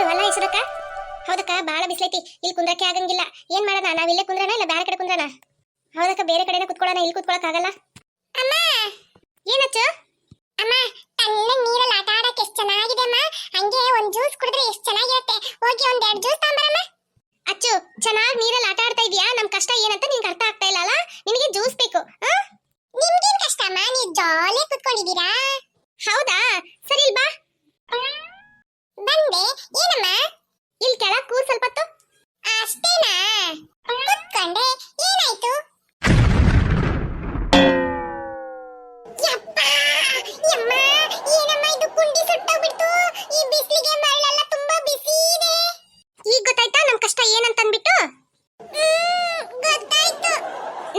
ಅಲ್ಲ ಹೆಸರಕ್ಕ. ಹೌದಕ್ಕ, ಬಾಳ ಬಿಸ್ಲೈತಿ, ಇಲ್ಲಿ ಕುಂದ್ರಕ್ಕೆ ಆಗಂಗಿಲ್ಲ. ಏನ್ ಮಾಡೋಣ, ನಾವ್ ಇಲ್ಲೇ ಕುಂದ್ರಣ ಇಲ್ಲ ಬೇರೆ ಕಡೆ ಕುಂದ್ರಣ? ಹೌದಕ್ಕ, ಬೇರೆ ಕಡೆನ ಕುತ್ಕೊಳ್ಳೋಣ, ಇಲ್ಲಿ ಕುತ್ಕೊಳಕ್ ಆಗಲ್ಲ. ಅಮ್ಮ ಏನಚ್ಚು? ಅಮ್ಮ ತಣ್ಣ ನೀರಲ್ಲಿ ಆಟ ಆಡಕ್ಕೆ ಎಷ್ಟು ಚೆನ್ನಾಗಿದೆ ಅಮ್ಮ. ಹಂಗೆ ಒಂದ್ ಜ್ಯೂಸ್ ಕುಡಿದ್ರೆ ಎಷ್ಟು ಚೆನ್ನಾಗಿರುತ್ತೆ. ಹೋಗಿ ಒಂದ್ 2 ಜ್ಯೂಸ್ ತಗೊಂಬರಮ್ಮ. ಅಚ್ಚು, ಚೆನ್ನಾಗಿ ನೀರಲ್ಲಿ ಆಟ ಆಡ್ತಾ ಇದೀಯಾ? ನಮ್ ಕಷ್ಟ ಏನಂತ ನಿನ್ಗೆ ಅರ್ಥ ಆಗ್ತಾ ಇಲ್ಲ ಅಲ್ಲ? ನಿನಗೆ ಜ್ಯೂಸ್ ಬೇಕು. ನಿಮ್ಗೇನ್ ಕಷ್ಟ ಅಮ್ಮ, ನೀವು ಜಾಲಿ ಕುತ್ಕೊಂಡಿದ್ದೀರಾ. ಹೌದಾ, ಸರಿ ಬಾ. ಬಂದೆ. ಏನಮ್ಮ? ಇಲ್ಲಿ ಕೆಳಗ್ ಕೂರ್ ಸ್ವಲ್ಪ ಹೊತ್ತು. ಅಷ್ಟೇನಾ? ಕುತ್ಕೊಂಡೆ, ಏನಾಯ್ತು? ಯಪ್ಪ ಯಮ್ಮ, ಏನಮ್ಮ ಇದು ಕುಂಡಿ ಸುಟ್ಟೋಗ್ಬಿಡ್ತು. ಈ ಬಿಸಿಲಿಗೆ ಮರಳೆಲ್ಲ ತುಂಬಾ ಬಿಸಿ ಇದೆ. ಈಗ ಗೊತ್ತಾಯ್ತಾ ನಮ್ ಕಷ್ಟ ಏನಂತ ಅಂದ್ಬಿಟ್ಟು? ಗೊತ್ತಾಯ್ತು.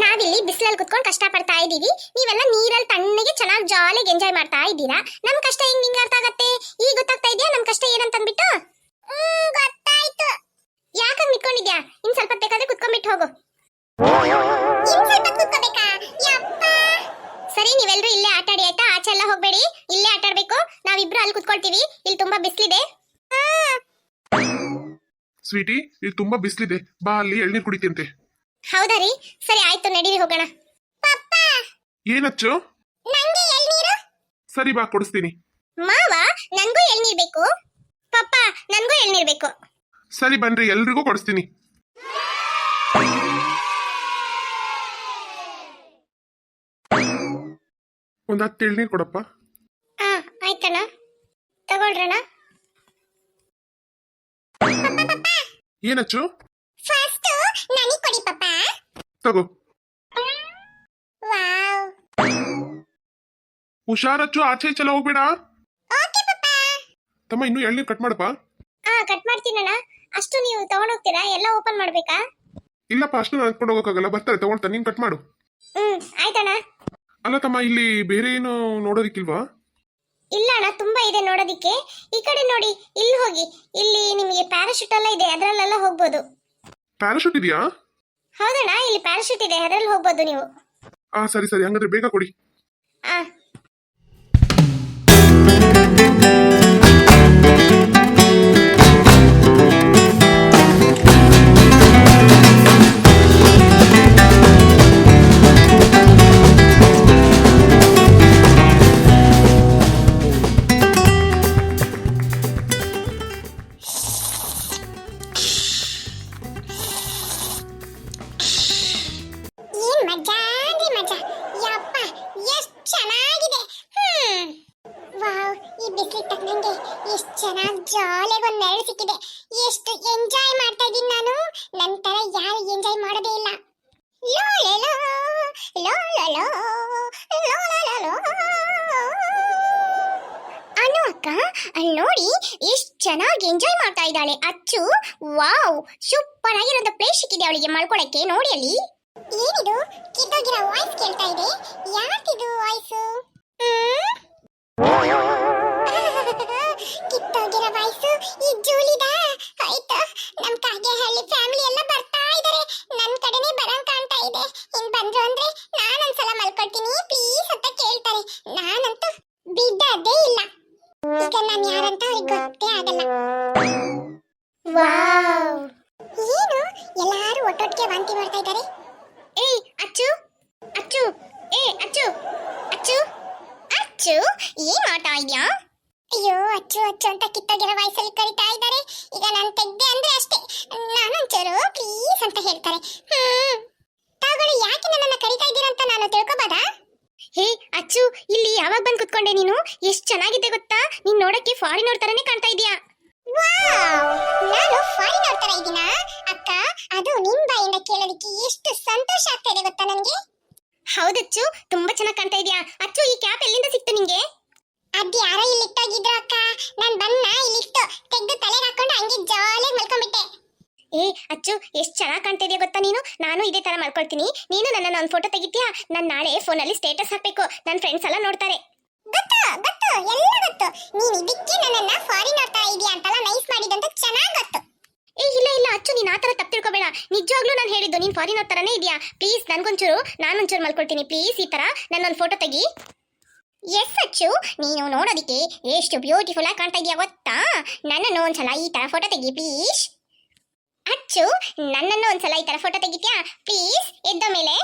ನಾವಿಲ್ಲಿ ಬಿಸಿಲಲ್ಲಿ ಕುತ್ಕೊಂಡು ಕಷ್ಟ ಪಡ್ತಾ ಇದೀವಿ, ನೀವೆಲ್ಲ ನೀರಲ್ಲಿ ತಣ್ಣಗೆ ಚೆನ್ನಾಗಿ ಜಾಲಿಗೆ ಎಂಜಾಯ್ ಮಾಡ್ತಾ ಇದ್ದೀರಾ. ನಮ್ ಕಷ್ಟ ಹೆಂಗ್ ನಿಮ್ಗೆ ಅರ್ಥ ಆಗತ್ತೆ? ಈಗ ಗೊತ್ತಾಗ್ತಾ ಇದೆಯಾ ನಮ್ ಕಷ್ಟ ಏನಂತ ಅಂದ್ಬಿಟ್ಟು? ಗೊತ್ತಾಯ್ತು. ಯಾಕಂಗ್ ನಿಂತ್ಕೊಂಡಿದ್ಯಾ? ಇನ್ ಸ್ವಲ್ಪ ಬೇಕಾದ್ರೆ ಕುತ್ಕೊಂಡ್ಬಿಟ್ಟು ಹೋಗು. ಸರಿ, ನೀವೆಲ್ಲರೂ ಇಲ್ಲೇ ಆಟ ಆಡಿ ಆಯ್ತಾ? ಆಚೆ ಎಲ್ಲ ಹೋಗ್ಬೇಡಿ, ಇಲ್ಲೇ ಆಟ ಆಡ್ಬೇಕು. ನಾವಿಬ್ರು ಅಲ್ಲಿ ಕುತ್ಕೊಳ್ತೀವಿ, ಇಲ್ಲಿ ತುಂಬಾ ಬಿಸಿಲಿದೆ. ಸ್ವೀಟಿ, ಇಲ್ಲಿ ತುಂಬಾ ಬಿಸಿಲಿದೆ, ಬಾ ಅಲ್ಲಿ ಎಳ್ನೀರು ಕುಡಿತಿಯಂತೆ. ಹೌದಾ ರೀ, ಸರಿ ಆಯ್ತು, ನಡೀರಿ ಹೋಗೋಣ. ಪಪ್ಪ, ಏನಚ್ಚು? ನಂಗೆ ಎಳ್ನೀರು. ಸರಿ ಬಾ, ಕೊಡಿಸ್ತೀನಿ. ಮಾವ, ನಂಗೂ ಎಳ್ನೀರ್ ಬೇಕು. ಪಪ್ಪ, ನಂಗೂ ಎಳ್ನೀರ್ ಬೇಕು. ಸರಿ ಬನ್ರಿ, ಎಲ್ರಿಗೂ ಕೊಡಿಸ್ತೀನಿ. ಒಂದ್ 10 ಎಳ್ನೀರು ಕೊಡಪ್ಪ. ಆಯ್ತಣ್ಣ, ತಗೊಳ್ರಣ. ಏನಚ್ಚು? ಫಸ್ಟ್ ನನಗೆ ಕೊಡಿ ಪಪ್ಪ. ತಗೋ. ವಾವ್. ಹುಷಾರಚ್ಚು, ಆಚೆ ಈಚೆಲ್ಲ ಹೋಗ್ಬೇಡ. ಓಕೆ ಪಪ್ಪ. ತಮ್ಮ ಇನ್ನೂ ಎಳ್ನೀರು ಕಟ್ ಮಾಡಪ್ಪ. ಕಟ್ ಮಾಡ್ತೀನಣ್ಣ. ಅಷ್ಟು ನೀವು ತಗೊಂಡೋಗ್ತೀರಾ? ಎಲ್ಲ ಓಪನ್ ಮಾಡ್ಬೇಕಾ? ಇಲ್ಲಪ್ಪ, ಅಷ್ಟು ನಾನು ಎತ್ಕೊಂಡು ಹೋಗೋಕ್ಕಾಗಲ್ಲ, ಬರ್ತಾರೆ ತಗೊಳ್ತಾ, ನೀನ್ ಕಟ್ ಮಾಡು. ಆಯ್ತಣ್ಣ. ಅಲ್ಲ ತಮ್ಮ, ಇಲ್ಲಿ ಬೇರೆ ಏನು ನೋಡೋದಿಕ್ಕಿಲ್ವಾ? ಇಲ್ಲ ಅಣ್ಣ, ತುಂಬಾ ಇದೆ ನೋಡೋದಿಕ್ಕೆ. ಈ ಕಡೆ ನೋಡಿ, ಇಲ್ಲಿ ಹೋಗಿ. ಇಲ್ಲಿ ನಿಮಗೆ ಪ್ಯಾರಾಶೂಟ್ ಎಲ್ಲ ಇದೆ, ಅದರಲ್ಲೆಲ್ಲ ಹೋಗ್ಬೋದು. ಪ್ಯಾರಾಶೂಟ್ ಇದೆಯಾ? ಹೌದಣ್ಣ, ಇಲ್ಲಿ ಪ್ಯಾರಾಶೂಟ್ ಇದೆ, ಅದರಲ್ಲಿ ಹೋಗ್ಬೋದು ನೀವು. ಸರಿ ಸರಿ, ಹಂಗಾದ್ರೆ ಬೇಗ ಕೊಡಿ. ಎಷ್ಟು ಚೆನ್ನಾಗಿ ಜಾಲಿಯಾಗಿ ಒಂದು ನೆರಳು ಸಿಕ್ಕಿದೆ. ಎಷ್ಟು ಎಂಜಾಯ್ ಮಾಡ್ತಾ ಇದ್ದೀನಿ ನಾನು. ನಂತರ ಯಾರು ಎಂಜಾಯ್ ಮಾಡೋದೇ ಇಲ್ಲ. ಲೋಲೆಲೋ ಲೋಲೆಲೋ ಲೋಲೆಲೋ. ಅನು ಅಕ್ಕ, ಅಲ್ಲಿ ನೋಡಿ ಎಷ್ಟು ಚೆನ್ನಾಗಿ ಎಂಜಾಯ್ ಮಾಡ್ತಾ ಇದ್ದಾಳೆ ಅಚ್ಚು. ವಾವ್, ಸೂಪರ್ ಆಗಿರೋ ಪ್ಲೇಸ್ ಸಿಕ್ಕಿದೆ ಅವಳಿಗೆ ಮಲ್ಕೊಳಕ್ಕೆ. ನೋಡಿ ಅಲ್ಲಿ. ಏನಿದು ಕಿತ್ತೋಗಿರೋ ವಾಯ್ಸ್ ಕೇಳ್ತಾ ಇದೆ? ಯಾಕಿದು ವಾಯ್ಸ್? ಕಿತ್ತೋಗಿರೋ ವಾಯ್ಸ್ ಈ ಜೂಲಿದ. ಆಯ್ತು, ನಮ್ ಕಾಗೆಹಳ್ಳಿ ಫ್ಯಾಮಿಲಿ ಎಲ್ಲ ಬರ್ತಾ ಇದಾರೆ, ನನ್ ಕಡೆನೇ ಬರಂಗ್ ಕಾಣ್ತಾ ಇದೆ. ಇನ್ ಬಂದ್ರು ಅಂದ್ರೆ ನಾನೊಂದ್ಸಲ ಮಲ್ಕೊಳ್ತೀನಿ ಪ್ಲೀಸ್ ಅಂತ ಕೇಳ್ತಾರೆ. ನಾನಂತೂ ಬಿಡೋದೇ ಇಲ್ಲ. ಈಗ ನಾನು ಯಾರಂತ ಅವ್ರಿಗೆ ಗೊತ್ತೇ ಆಗಲ್ಲ. ವಾವ್, ಏನು ಎಲ್ಲಾರು ಒಟ್ಟೊಟ್ಟಿಗೆ ವಾಂತಿ ಮಾಡ್ತಾ ಇದ್ದಾರೆ. ಏಯ್ ಅಚ್ಚು, ಅಚ್ಚು, ಅಚ್ಚು, ಅಚ್ಚು, ಅಚ್ಚು, ಏನ್ ಮಾಡ್ತಾ ಇದ್ಯಾ? ಅಯ್ಯೋ, ಅಚ್ಚು ಅಚ್ಚು ಅಂತ ಕಿತ್ತೋಗಿರೋ ವಯಸ್ಸಲ್ಲಿ ಕರಿತಾ ಇದ್ದಾರೆ. ಈಗ ನಾನು ತೆಗ್ದೆ ಅಂದ್ರೆ ಅಷ್ಟೇ, ನಾನೊಂಚೂರು ಪ್ಲೀಸ್ ಅಂತ ಹೇಳ್ತಾರೆ. ತಾವುಗಳು ಯಾಕೆ ನನ್ನನ್ನ ಕರಿತಾ ಇದ್ದೀರಾ ಅಂತ ನಾನು ತಿಳ್ಕೊಬೋದಾ? ಹೇ ಅಚ್ಚು, ಇಲ್ಲಿ ಯಾವಾಗ ಬಂದು ಕುತ್ಕೊಂಡೆ ನೀನು? ಎಷ್ಟು ಚೆನ್ನಾಗಿದೆ ಗೊತ್ತಾ? ನೀನ್ ನೋಡಕ್ಕೆ ಫಾರಿನರ್ ತರನೇ ಕಾಣ್ತಾ ಇದೀಯಾ. ವಾವ್, ನಾನು ಫಾರಿನರ್ ತರ ಇದ್ದೀನಾ ಅಕ್ಕ? ಅದು ನಿನ್ ಬಾಯಿಂದ ಕೇಳೋದಕ್ಕೆ ಎಷ್ಟು ಸಂತೋಷ ಆಗ್ತಾ ಇದೆ ಗೊತ್ತಾ ನನಗೆ. ಹೌದಚ್ಚು, ತುಂಬಾ ಚೆನ್ನಾಗಿ ಕಾಣ್ತಾ ಇದೀಯಾ. ಅಚ್ಚು, ಈ ಕ್ಯಾಪ್ ಎಲ್ಲಿಂದ ಸಿಕ್ತು ನಿಂಗೆ? ಅದ್ ಯಾರೋ ಇಲ್ಲಿ ಇಟ್ಟೋಗಿದ್ರು ಅಕ್ಕ, ನಾನ್ ಬನ್ನ ಇಲ್ಲಿಟ್ಟು ತೆಗೆದು ತಲೆಗೆ ಹಾಕೊಂಡು ಹಂಗೆ ಜಾಲಿಯಾಗಿ ಮಲ್ಕೊಂಡ್ಬಿಟ್ಟೆ. ಅಚ್ಚು, ಎಷ್ಟು ಚೆನ್ನಾಗಿ ಕಾಣ್ತಾ ಇದೆಯಾ ಗೊತ್ತಾ ನೀನು? ನಾನು ಇದೇ ತರ ಮಲ್ಕೊಳ್ತೀನಿ. ನೀನು ನನ್ನ ಒಂದು ಫೋಟೋ ತೆಗಿತೀಯಾ? ನಾನು ನಾಳೆ ಫೋನಲ್ಲಿ ಸ್ಟೇಟಸ್ ಹಾಕ್ಬೇಕು, ನನ್ನ ಫ್ರೆಂಡ್ಸ್ ಎಲ್ಲ ನೋಡ್ತಾರೆ. ಗೊತ್ತು ಗೊತ್ತು, ಎಲ್ಲ ಗೊತ್ತು. ನೀನ್ ಇದಕ್ಕೆ ನನ್ನನ್ನ ಫಾರಿನರ್ ತರ ಇದೆಯಾ ಅಂತೆಲ್ಲ ನೈಸ್ ಮಾಡಿದಂತ ಚೆನ್ನಾಗಿ ಗೊತ್ತು. ಇಲ್ಲ ಇಲ್ಲ ಅಚ್ಚು, ನೀನ್ ಆ ತರ ತಪ್ಪು ತಿಳ್ಕೊಬೇಡ. ನಿಜವಾಗ್ಲೂ ನಾನು ಹೇಳಿದ್ದು ನೀನ್ ಫಾರಿನರ್ ತರನೇ ಇದೆಯಾ. ಪ್ಲೀಸ್ ನಾನೊಂಚೂರು ಮಲ್ಕೊಳ್ತೀನಿ, ಪ್ಲೀಸ್ ಈ ತರ ನನ್ನೊಂದು ಫೋಟೋ ತೆಗಿ. ಎಸ್ ಅಚ್ಚು, ನೀನು ನೋಡೋದಿಕ್ಕೆ ಎಷ್ಟು ಬ್ಯೂಟಿಫುಲ್ ಆಗಿ ಕಾಣ್ತಾ ಇದೀಯ ಗೊತ್ತಾ? ನನ್ನನ್ನು ಒಂದ್ಸಲ ಈ ತರ ಫೋಟೋ ತೆಗಿ ಪ್ಲೀಸ್. ಅಚ್ಚು, ನನ್ನನ್ನು ಒಂದ್ಸಲ ಈ ತರ ಫೋಟೋ ತೆಗಿತ್ಯಾ ಪ್ಲೀಸ್? ಎದ್ದ ಮೇಲೆ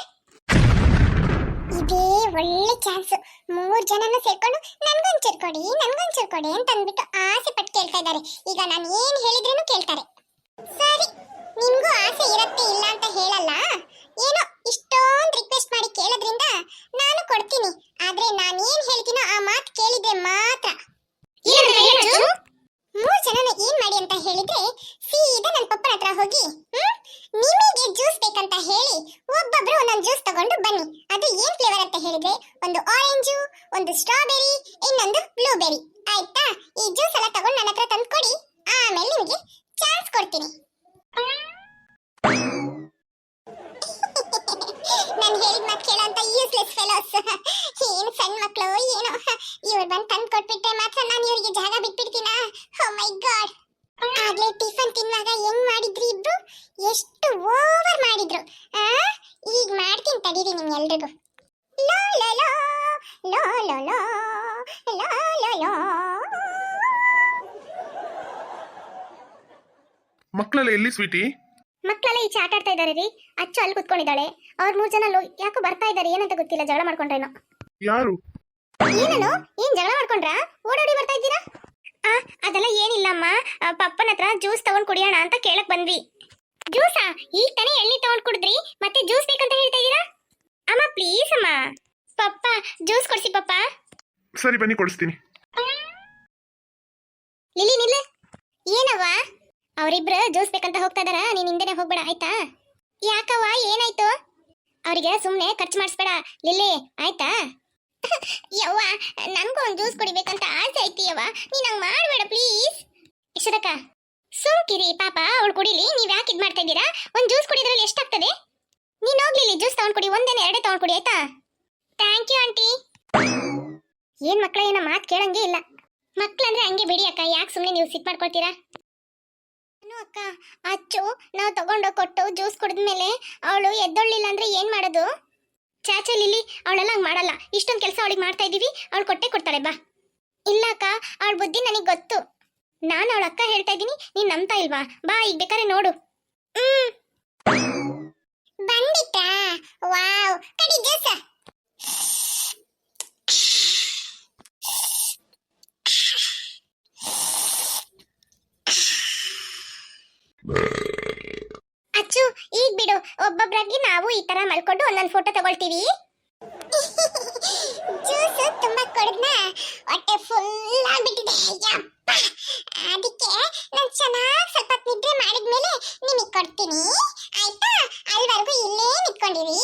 ಇದೇ ಒಳ್ಳೆ ಚಾನ್ಸ್. 3 ಜನನು ಸೇರ್ಕೊಂಡು ನನ್ಗೊಂಚೂರು ಕೊಡಿ ಅಂತ ಅಂದ್ಬಿಟ್ಟು ಆಸೆ ಪಟ್ಟು ಕೇಳ್ತಾ ಇದ್ದಾರೆ. ಈಗ ನಾನು ಏನ್ ಹೇಳಿದ್ರೇನು ಕೇಳ್ತಾರೆ. ಸರಿ, ನಿಮ್ಗೂ ಆಸೆ ಇರತ್ತೆ, ಇಲ್ಲ ಅಂತ ಹೇಳಲ್ಲ. ಏನೋ ಇಷ್ಟೊಂದು ರಿಕ್ವೆಸ್ಟ್ ಮಾಡಿ ಕೇಳೋದ್ರಿಂದ ನಾನು ಕೊಡ್ತೀನಿ. ಆದ್ರೆ ನಾನು ಏನ್ ಹೇಳ್ತೀನೋ ಆ ಮಾತು ಕೇಳಿದ್ರೆ ಮಾತ್ರ. 3 ಜನನ ಏನ್ ಮಾಡಿ ಅಂತ ಹೇಳಿದ್ರೆ ಸೀದಾ ನನ್ನ ಪಪ್ಪನ ಹತ್ರ ಹೋಗಿ ನಿಮಗೆ ಜ್ಯೂಸ್ ಬೇಕಂತ ಹೇಳಿ ಒಬ್ಬೊಬ್ರು ಒಂದೊಂದು ಜ್ಯೂಸ್ ತಗೊಂಡು ಬನ್ನಿ. ಅದು ಏನ್ ಫ್ಲೇವರ್ ಅಂತ ಹೇಳಿದ್ರೆ ಒಂದು ಆರೆಂಜು, ಒಂದು ಸ್ಟ್ರಾಬೆರಿ, ಇನ್ನೊಂದು ಬ್ಲೂಬೆರಿ. ಆಯ್ತಾ? ಈ ಜ್ಯೂಸ್ ಎಲ್ಲ ತಗೊಂಡು ನನ್ನ ಹತ್ರ ತಂದು ಕೊಡಿ. ಆಮೇಲೆ ನಿಮಗೆ ಚಾನ್ಸ್ ಕೊಡ್ತೀನಿ. ನಾನು ಹೇಳಿದ ಮಾತು ಕೇಳೋಂತ ಯೂಸ್ಲೆಸ್ ಫೆಲೋಸ್. ಏನು ಸಣ್ಣ ಮಕ್ಕಳು ಏನೋ, ಇವ್ರು ಬಂದು ತಂದು ಕೊಟ್ಬಿಟ್ರೆ ಮಾತ್ರ ನಾನು ಇವರಿಗೆ ಜಾಗ ಬಿಟ್ಬಿಡ್ತೀನಾ? ಓ ಮೈ ಗಾಡ್. ಆಗ್ಲೇ ಟಿಫನ್ ತಿನ್ನುವಾಗ ಹೆಂಗ್ ಮಾಡಿದ್ರಿ ಇಬ್ರು? ಎಷ್ಟು ಓವರ್ ಮಾಡಿದ್ರು. ಈಗ ಮಾಡ್ತೀನಿ ತಡೀರಿ ನಿಮ್ಗೆಲ್ರಿಗೂ. ಲೋ ಲೋ ಲೋ ಲೋ ಲೋ ಲೋ ಲೋ ಲೋ ಲೋ. ಮಕ್ಕಳೆಲ್ಲ ಎಲ್ಲಿ ಸ್ವೀಟಿ? ಮಕ್ಕಳೆಲ್ಲ ಈಚೆ ಆಟ ಆಡ್ತಾ ಇದ್ದಾರೆ ರೀ. ಅಚ್ಚು ಅಲ್ಲಿ ಕುತ್ಕೊಂಡಿದ್ದಾಳೆ. ಅವ್ರ 3 ಜನ ಯಾಕೋ ಬರ್ತಾ ಇದ್ದಾರೆ, ಏನಂತ ಗೊತ್ತಿಲ್ಲ. ಜಗಳ ಮಾಡ್ಕೊಂಡ್ರೇನೋ. ಯಾರು? ಏನೋ, ಏನ್ ಜಗಳ ಮಾಡ್ಕೊಂಡ್ರಾ? ಓಡಾಡಿ ಬರ್ತಾ ಇದ್ದೀರಾ? ಅದೆಲ್ಲ ಏನಿಲ್ಲಮ್ಮ, ಪಪ್ಪನ ಹತ್ರ ಜ್ಯೂಸ್ ತಗೊಂಡ್ ಕುಡಿಯೋಣ ಅಂತ ಕೇಳಕ್ ಬಂದ್ವಿ. ಜ್ಯೂಸಾ? ಈಗ ತಾನೇ ಎಣ್ಣೆ ತಗೊಂಡ್ ಕುಡಿದ್ರಿ, ಮತ್ತೆ ಜ್ಯೂಸ್ ಬೇಕಂತ ಹೇಳ್ತಾ ಇದ್ದೀರಾ? ಅಮ್ಮ ಪ್ಲೀಸ್ ಅಮ್ಮ, ಪಪ್ಪ ಜ್ಯೂಸ್ ಕೊಡ್ಸಿ ಪಪ್ಪ. ಸರಿ ಬನ್ನಿ ಕೊಡಿಸ್ತೀನಿ. ಲಿಲಿ ನಿಲ್ಲ. ಏನವ್ವ? ಅವರಿಬ್ರು ಜ್ಯೂಸ್ ಬೇಕಂತ ಹೋಗ್ತಾ ಇದಾರ, ನೀನ್ ಹಿಂದೆನೆ ಹೋಗ್ಬೇಡ ಆಯ್ತಾ? ಯಾಕವ್ವ ಏನಾಯ್ತು? ಅವರಿಗೆ ಸುಮ್ಮನೆ ಖರ್ಚು ಮಾಡಿಸ್ಬೇಡ ಲಿಲ್ಲಿ, ಆಯ್ತಾ? ಯವ್ವ, ನನ್ಗೂ ಒಂದು ಜ್ಯೂಸ್ ಕುಡಿಬೇಕಂತ ಆಸೆ ಐತಿ ಯವ್ವ, ನೀನ್ ಹಂಗ್ ಮಾಡ್ಬೇಡ ಪ್ಲೀಸ್. ಯಶೋದಕ್ಕ ಸುಮ್ಕಿರಿ ಪಾಪ, ಅವಳು ಕುಡಿಲಿ, ನೀವ್ ಯಾಕೆ ಇದ್ ಮಾಡ್ತಾ ಇದ್ದೀರಾ? ಒಂದ್ ಜ್ಯೂಸ್ ಕುಡಿದ್ರಲ್ಲಿ ಎಷ್ಟಾಗ್ತದೆ? ನೀನ್ ಹೋಗ್ಲಿಲ್ಲ, ಜ್ಯೂಸ್ ತಗೊಂಡ್ ಕುಡಿ, ಒಂದೇನೆ 2 ತಗೊಂಡ್ ಕುಡಿ ಆಯ್ತಾ? Thank you aunty. ಏನ್ ಮಕ್ಳ ಏನೋ ಮಾತು ಕೇಳಂಗೆ ಇಲ್ಲ. ಮಕ್ಳಂದ್ರೆ ಹಂಗೆ ಬಿಡಿ ಅಕ್ಕ, ಯಾಕೆ ಸುಮ್ಮನೆ ನೀವು ಸಿಟ್ ಮಾಡ್ಕೊಳ್ತೀರಾ? ಅಕ್ಕ, ಅಚ್ಚು ನಾವು ತಗೊಂಡು ಕೊಟ್ಟು ಜ್ಯೂಸ್ ಕುಡಿದ್ಮೇಲೆ ಅವಳು ಎದ್ದೊಳ್ಳಿಲ್ಲ ಅಂದ್ರೆ ಏನ್ ಮಾಡೋದು? ಚಾಚಾ ಲಿಲ್ಲಿ, ಅವಳೆಲ್ಲ ಹಂಗ್ ಮಾಡಲ್ಲ. ಇಷ್ಟೊಂದು ಕೆಲಸ ಅವಳಿಗೆ ಮಾಡ್ತಾ ಇದೀವಿ, ಅವಳು ಕೊಟ್ಟೆ ಕೊಡ್ತಾಳೆ ಬಾ. ಇಲ್ಲ ಅಕ್ಕ, ಅವಳ ಬುದ್ಧಿ ನನಗೆ ಗೊತ್ತು. ನಾನು ಅವಳ ಅಕ್ಕ ಹೇಳ್ತಾ ಇದ್ದೀನಿ, ನೀನ್ ನಂಬ್ತಾ ಇಲ್ವಾ? ಬಾ ಈಗ ಬೇಕಾದ್ರೆ ನೋಡು. ಬಂದಿತ್ತಾ? ವಾವ್, ಕಡಿ ಜ್ಯೂಸ್. ಅಚ್ಚು ಈಗ ಬಿಡು, ಒಬ್ಬೊಬ್ಬರಾಗಿ ನಾವು ಈ ತರ ಮಲ್ಕೊಂಡು ಒಂದೊಂದು ಫೋಟೋ ತಗೊಳ್ತೀವಿ. ಜ್ಯೂಸ್ ತುಂಬಾ ಕುಡಿದ್ನ ಹೊಟ್ಟೆ ಫುಲ್ ಆಗ್ಬಿಟ್ಟಿದೆ. ಯಪ್ಪ, ಅದಕ್ಕೆ ನಾನು ಚೆನ್ನಾಗಿ ಸ್ವಲ್ಪ ನಿದ್ರೆ ಮಾಡಿದ್ಮೇಲೆ ನಿಮಗೆ ಕೊಡ್ತೀನಿ ಆಯ್ತಾ? ಅಲ್ಲಿವರೆಗೂ ಇಲ್ಲೇ ನಿಂತ್ಕೊಂಡಿರಿ.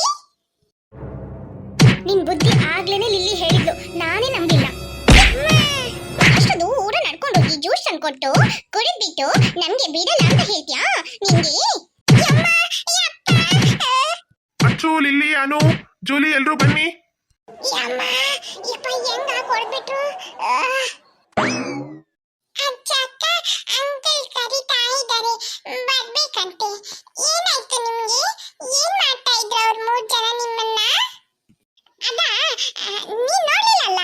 ನಿನ್ ಬುದ್ಧಿ ಆಗ್ಲೇನೆ ಲಿಲ್ಲಿ ಹೇಳಿದ್ಲು, ನಾನೇ ನಂಬಿಲ್ಲ. ಅಷ್ಟು ದೂರ ನಡ್ಕೊಂಡು ಹೋಗಿ ಜ್ಯೂಸ್ ತಂದ್ಕೊಟ್ಟು ಕುಡಿದ್ಬಿಟ್ಟು ನಮ್ಗೆ ಬಿಡಲ್ಲ ಅಂತ ಹೇಳ್ತೀಯಾ ನಿಂಗೆ? ಅಚ್ಚು, ಲಿಲ್ಲಿ, ಅನು, ಜೂಲಿ ಎಲ್ರೂ ಬನ್ನಿ. ಅಂಕಲ್ ಕರೀತಾ ಇದ್ದಾರೆ, ಬರ್ಬೇಕಂತೆ. ಏನಾಯ್ತು ನಿಮ್ಗೆ? ಏನ್ ಮಾಡ್ತಾ ಇದ್ರು ಅವ್ರು 3 ಜನ ನಿಮ್ಮನ್ನ? ಅದ ನೀನ್ ನೋಡ್ಲಿಲ್ಲಲ್ಲ?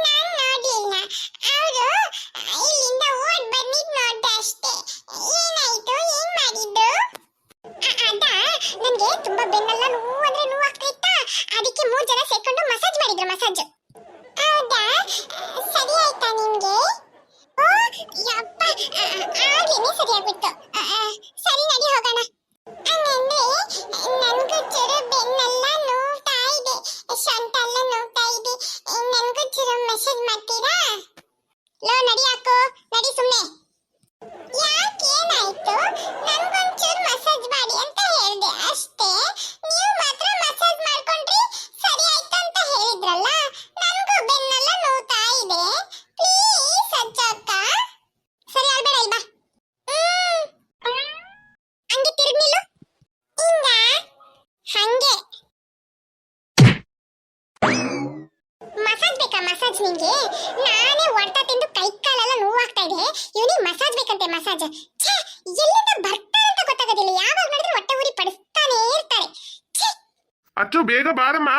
ನಾನ್ ನೋಡ್ಲಿಲ್ಲ. ಅವರು ಇಲ್ಲಿಂದ ಓಡ್ ಬಂದಿದ್ ನೋಡ್ದೆ ಅಷ್ಟೇ. ಏನಾಯ್ತು? ಏನ್ ಮಾಡಿದ್ರು? ಅದ ನನ್ಗೆ ತುಂಬಾ ಬೆನ್ನೆಲ್ಲ ನೋವು ಅಂದ್ರೆ ನೋವು ಆಗ್ತಾ ಇತ್ತಾ, ಅದಕ್ಕೆ 3 ಜನ ಸೇರ್ಕೊಂಡು ಮಸಾಜ್ ಮಾಡಿದ್ರು. ಮಸಾಜ್ ಹೌದಾ? ಸರಿ ಆಯ್ತಾ ನಿಮ್ಗೆ? ಓ ಯಪ್ಪ, ಆಗ್ಲೇನೆ ಸರಿ ಆಗ್ಬಿಟ್ಟು. ಸರಿ ನಡಿ ಹೋಗೋಣ. ಹಂಗಂದ್ರೆ ನನ್ಗೂ ಚೂರು ಬೆನ್ನೆಲ್ಲ ನೋವ್ತಾ ಇದೆ, ಸೊಂಟ ಎಲ್ಲ ನೋವ್ತಾ ಇದೆ. ನನ್ಗೂ ಚೂರು ಮೆಸೇಜ್ ಮಾಡ್ತೀರಾ? ಲೋ ನಡಿ ಹಾಕು, ನಡಿ ಸುಮ್ನೆ. ಯಾಕೆ ಏನಾಯ್ತು? ನನ್ಗೊಂಚೂರು ಮಸಾಜ್ ಮಾಡಿ ಅಂತ ಹೇಳ್ದೆ ಅಷ್ಟೇ. ನೀವು ಮಾತ್ರ ಮಸಾಜ್ ಮಾಡ್ಕೊಂಡ್ರಿ ಸರಿ ಆಯ್ತು ಅಂತ ಹೇಳಿದ್ರಲ್ಲ. ನನ್ಗೂ ಬೆನ್ನೆಲ್ಲ ನೋವ್ತಾ ಇದೆ, ಪ್ಲೀಸ್ ಅಜ್ಜಕ್ಕ. ಸರಿ ಅಳ್ಬೇಡ, ಇಲ್ವಾ ಹಂಗೆ ತಿರುಗ್ನಿಲ್ಲ, ಹಿಂಗ ಹಂಗೆ. ಮಸಾಜ್ ಬೇಕಾ? ಮಸಾಜ್ ನಿಂಗೆ? ನಾನೇ ಹೊಡ್ತಾ ತಿಂದು ಕೈ ಕಾಲೆಲ್ಲ ನೋವಾಗ್ತಾ ಇದೆ, ಇವನಿಗೆ ಮಸಾಜ್ ಬೇಕಂತೆ. ಮಸಾಜ್ ಎಲ್ಲಿಂದ ಬರ್ತಾರೆ ಅಂತ ಗೊತ್ತಾಗೋದಿಲ್ಲ. ಯಾವಾಗ ನೋಡಿದ್ರೆ ಹೊಟ್ಟೆ ಊರಿ ಪಡಿಸ್ತಾನೆ ಇರ್ತಾರೆ. ಅಚ್ಚು ಬೇಗ ಬಾರಮ್ಮ.